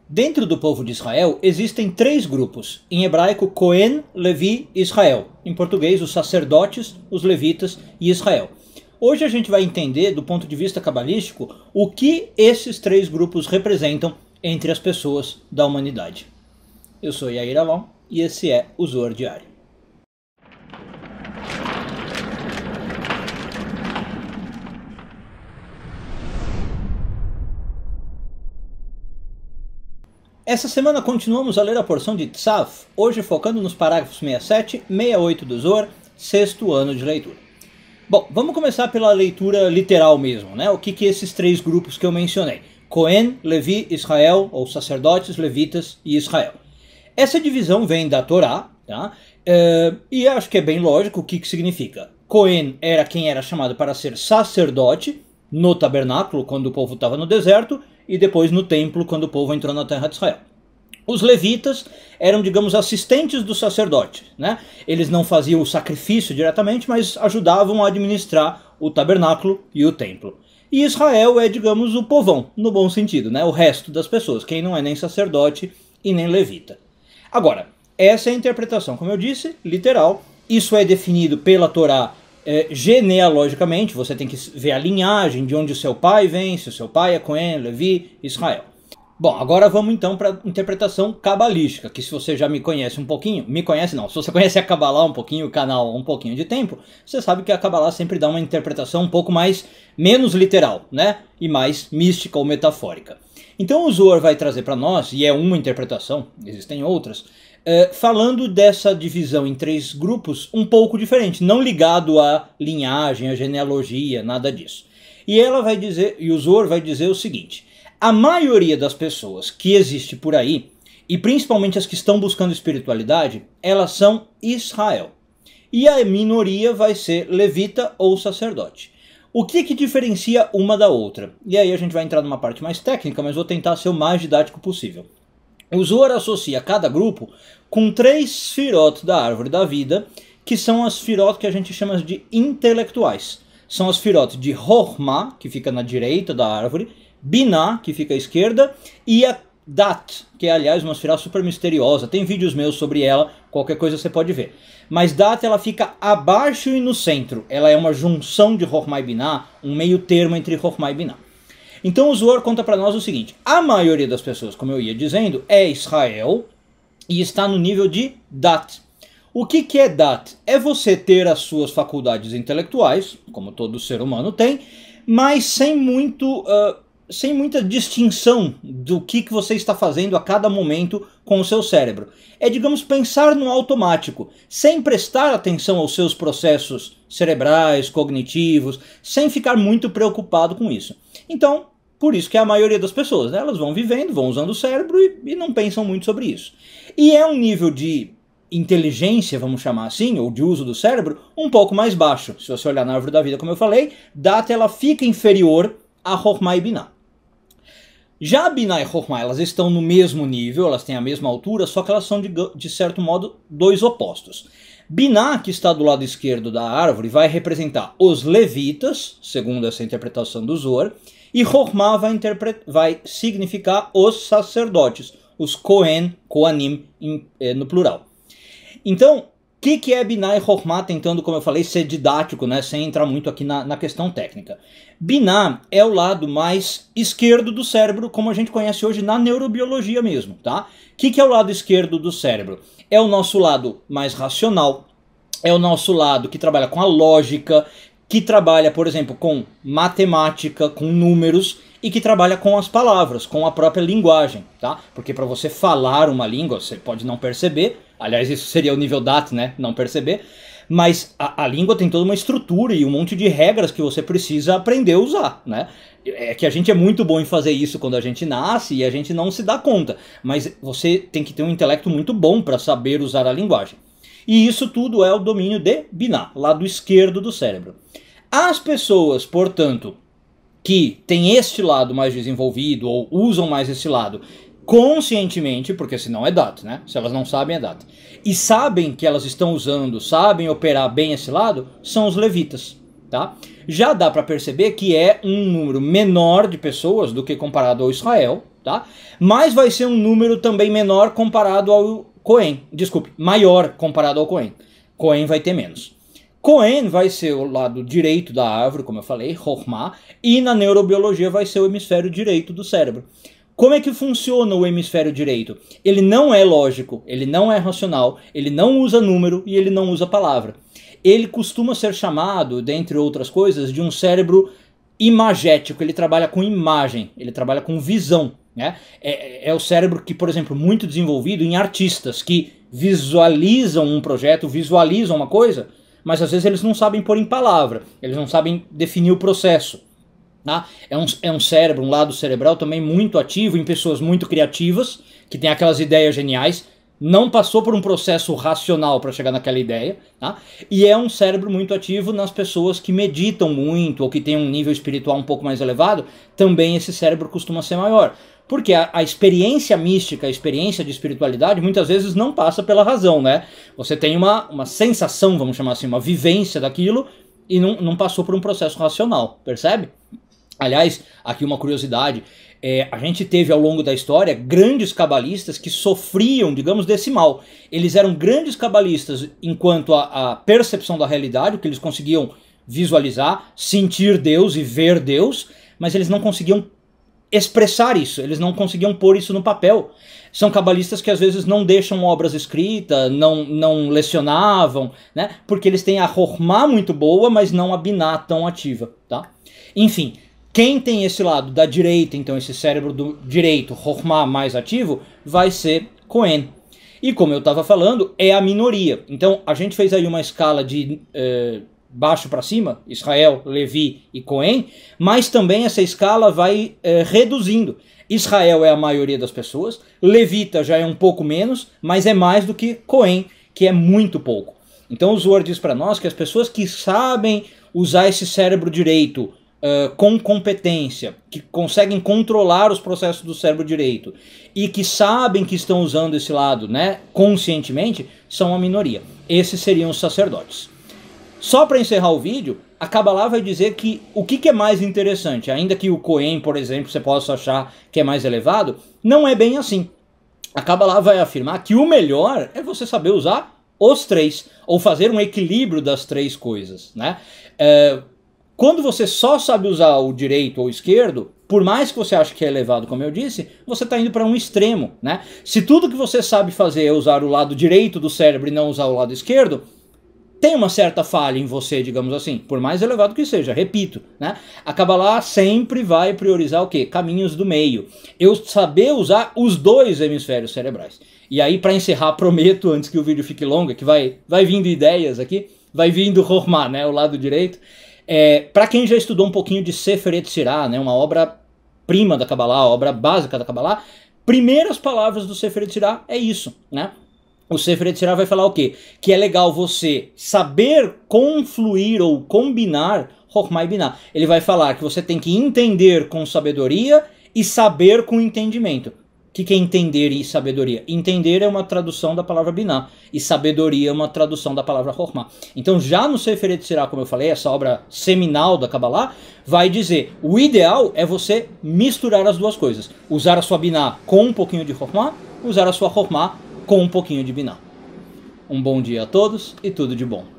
Dentro do povo de Israel existem três grupos, em hebraico Cohen, Levi e Israel, em português os sacerdotes, os levitas e Israel. Hoje a gente vai entender, do ponto de vista cabalístico, o que esses três grupos representam entre as pessoas da humanidade. Eu sou Yair Alon e esse é o Zohar Diário. Essa semana continuamos a ler a porção de Tzav, hoje focando nos parágrafos 67 e 68 do Zohar, sexto ano de leitura. Bom, vamos começar pela leitura literal mesmo, né? O que esses três grupos que eu mencionei? Cohen, Levi, Israel, ou sacerdotes, levitas e Israel. Essa divisão vem da Torá, tá? E acho que é bem lógico o que significa. Cohen era quem era chamado para ser sacerdote no tabernáculo, quando o povo estava no deserto, e depois no templo, quando o povo entrou na terra de Israel. Os levitas eram, digamos, assistentes do sacerdote, né? Eles não faziam o sacrifício diretamente, mas ajudavam a administrar o tabernáculo e o templo. E Israel é, digamos, o povão, no bom sentido, né? O resto das pessoas, quem não é nem sacerdote e nem levita. Agora, essa é a interpretação, como eu disse, literal. Isso é definido pela Torá genealogicamente, você tem que ver a linhagem de onde o seu pai vem, se o seu pai é Cohen, Levi, Israel. Bom, agora vamos então para a interpretação cabalística, que se você já me conhece um pouquinho, se você conhece a Kabbalah um pouquinho, o canal há um pouquinho de tempo, você sabe que a Kabbalah sempre dá uma interpretação um pouco menos literal, né? E mais mística ou metafórica. Então o Zohar vai trazer para nós, e é uma interpretação, existem outras, falando dessa divisão em três grupos um pouco diferente, não ligado à linhagem, à genealogia, nada disso. E ela vai dizer, e o Zohar vai dizer o seguinte: a maioria das pessoas que existe por aí, e principalmente as que estão buscando espiritualidade, elas são Israel. E a minoria vai ser levita ou sacerdote. O que diferencia uma da outra? E aí a gente vai entrar numa parte mais técnica, mas vou tentar ser o mais didático possível. O Zohar associa cada grupo com três sfirot da árvore da vida, que são as sfirot que a gente chama de intelectuais. São as sfirot de Chokhmah, que fica na direita da árvore, Binah, que fica à esquerda, e a Dat, que é, aliás, uma sfirot super misteriosa. Tem vídeos meus sobre ela, qualquer coisa você pode ver. Mas Dat, ela fica abaixo e no centro. Ela é uma junção de Chokhmah e Binah, um meio termo entre Chokhmah e Binah. Então o Zohar conta para nós o seguinte: a maioria das pessoas, como eu ia dizendo, é Israel e está no nível de Dat. O que é Dat? É você ter as suas faculdades intelectuais, como todo ser humano tem, mas sem muita distinção do que você está fazendo a cada momento com o seu cérebro. É, digamos, pensar no automático, sem prestar atenção aos seus processos cerebrais, cognitivos, sem ficar muito preocupado com isso. Então, por isso que a maioria das pessoas, né, elas vão vivendo, vão usando o cérebro e não pensam muito sobre isso. E é um nível de inteligência, vamos chamar assim, ou de uso do cérebro, um pouco mais baixo. Se você olhar na árvore da vida, como eu falei, Dat, ela fica inferior a Chokhmah e Binah. Já a Binah e Chokhmah, elas estão no mesmo nível, elas têm a mesma altura, só que elas são, de certo modo, dois opostos. Binah, que está do lado esquerdo da árvore, vai representar os levitas, segundo essa interpretação do Zohar, e Chokhmah vai significar os sacerdotes, os Kohen, Kohanim no plural. Então, o que é Binah e Chokhmah, tentando, como eu falei, ser didático, né, sem entrar muito aqui na questão técnica. Binah é o lado mais esquerdo do cérebro, como a gente conhece hoje na neurobiologia mesmo, tá? O que é o lado esquerdo do cérebro? É o nosso lado mais racional, é o nosso lado que trabalha com a lógica, que trabalha, por exemplo, com matemática, com números, e que trabalha com as palavras, com a própria linguagem, tá? Porque para você falar uma língua, você pode não perceber, aliás, isso seria o nível Dat, né? Não perceber, mas a língua tem toda uma estrutura e um monte de regras que você precisa aprender a usar, né? É que a gente é muito bom em fazer isso quando a gente nasce e a gente não se dá conta, mas você tem que ter um intelecto muito bom para saber usar a linguagem. E isso tudo é o domínio de Binah, lado esquerdo do cérebro. As pessoas, portanto, que têm este lado mais desenvolvido ou usam mais esse lado conscientemente, porque senão é Dat, né? Se elas não sabem, é Dat. E sabem que elas estão usando, sabem operar bem esse lado, são os levitas, tá? Já dá para perceber que é um número menor de pessoas do que comparado ao Israel, tá? Mas vai ser um número também menor comparado ao Cohen. Desculpe, maior comparado ao Cohen. Cohen vai ter menos. Cohen vai ser o lado direito da árvore, como eu falei, Chokhmah, e na neurobiologia vai ser o hemisfério direito do cérebro. Como é que funciona o hemisfério direito? Ele não é lógico, ele não é racional, ele não usa número e ele não usa palavra. Ele costuma ser chamado, dentre outras coisas, de um cérebro imagético. Ele trabalha com imagem, ele trabalha com visão, né? É o cérebro que, por exemplo, muito desenvolvido em artistas que visualizam um projeto, visualizam uma coisa, mas às vezes eles não sabem pôr em palavra, eles não sabem definir o processo. Tá? É um cérebro, um lado cerebral também muito ativo em pessoas muito criativas, que têm aquelas ideias geniais, não passou por um processo racional para chegar naquela ideia, tá? E é um cérebro muito ativo nas pessoas que meditam muito ou que têm um nível espiritual um pouco mais elevado, também esse cérebro costuma ser maior. Porque a experiência mística, a experiência de espiritualidade, muitas vezes não passa pela razão, né? Você tem uma sensação, vamos chamar assim, uma vivência daquilo e não passou por um processo racional, percebe? Aliás, aqui uma curiosidade, a gente teve ao longo da história grandes cabalistas que sofriam, digamos, desse mal. Eles eram grandes cabalistas enquanto a percepção da realidade, que eles conseguiam visualizar, sentir Deus e ver Deus, mas eles não conseguiam expressar isso, eles não conseguiam pôr isso no papel. São cabalistas que às vezes não deixam obras escritas, não lecionavam, né? Porque eles têm a Chokhmah muito boa, mas não a Binah tão ativa, tá? Enfim, quem tem esse lado da direita, então esse cérebro do direito, Chokhmah mais ativo, vai ser Cohen. E como eu estava falando, é a minoria. Então a gente fez aí uma escala de baixo para cima, Israel, Levi e Cohen, mas também essa escala vai reduzindo. Israel é a maioria das pessoas, Levita já é um pouco menos, mas é mais do que Cohen, que é muito pouco. Então o Zohar diz para nós que as pessoas que sabem usar esse cérebro direito com competência, que conseguem controlar os processos do cérebro direito e que sabem que estão usando esse lado, né, conscientemente, são a minoria. Esses seriam os sacerdotes. Só para encerrar o vídeo, a Kabbalah vai dizer que o que é mais interessante, ainda que o Cohen, por exemplo, você possa achar que é mais elevado, não é bem assim. A Kabbalah vai afirmar que o melhor é você saber usar os três, ou fazer um equilíbrio das três coisas, né? Quando você só sabe usar o direito ou o esquerdo, por mais que você ache que é elevado, como eu disse, você está indo para um extremo, né? Se tudo que você sabe fazer é usar o lado direito do cérebro e não usar o lado esquerdo, tem uma certa falha em você, digamos assim, por mais elevado que seja, repito, né? A Kabbalah sempre vai priorizar o quê? Caminhos do meio. Eu saber usar os dois hemisférios cerebrais. E aí, para encerrar, prometo, antes que o vídeo fique longo, que vai vindo ideias aqui, vai vindo Chokhmah, né? O lado direito. Para quem já estudou um pouquinho de Sefer Yetzirah, né? Uma obra-prima da Kabbalah, obra básica da Kabbalah, primeiras palavras do Sefer Yetzirah é isso, né? O Sefer Yetzirah vai falar o quê? Que é legal você saber confluir ou combinar Chokhmah e Binah. Ele vai falar que você tem que entender com sabedoria e saber com entendimento. O que é entender e sabedoria? Entender é uma tradução da palavra Binah e sabedoria é uma tradução da palavra Chokhmah. Então já no Sefer Yetzirah, como eu falei, essa obra seminal da Kabbalah, vai dizer, o ideal é você misturar as duas coisas. Usar a sua Binah com um pouquinho de Chokhmah, usar a sua Chokhmah com um pouquinho de Binah. Um bom dia a todos e tudo de bom.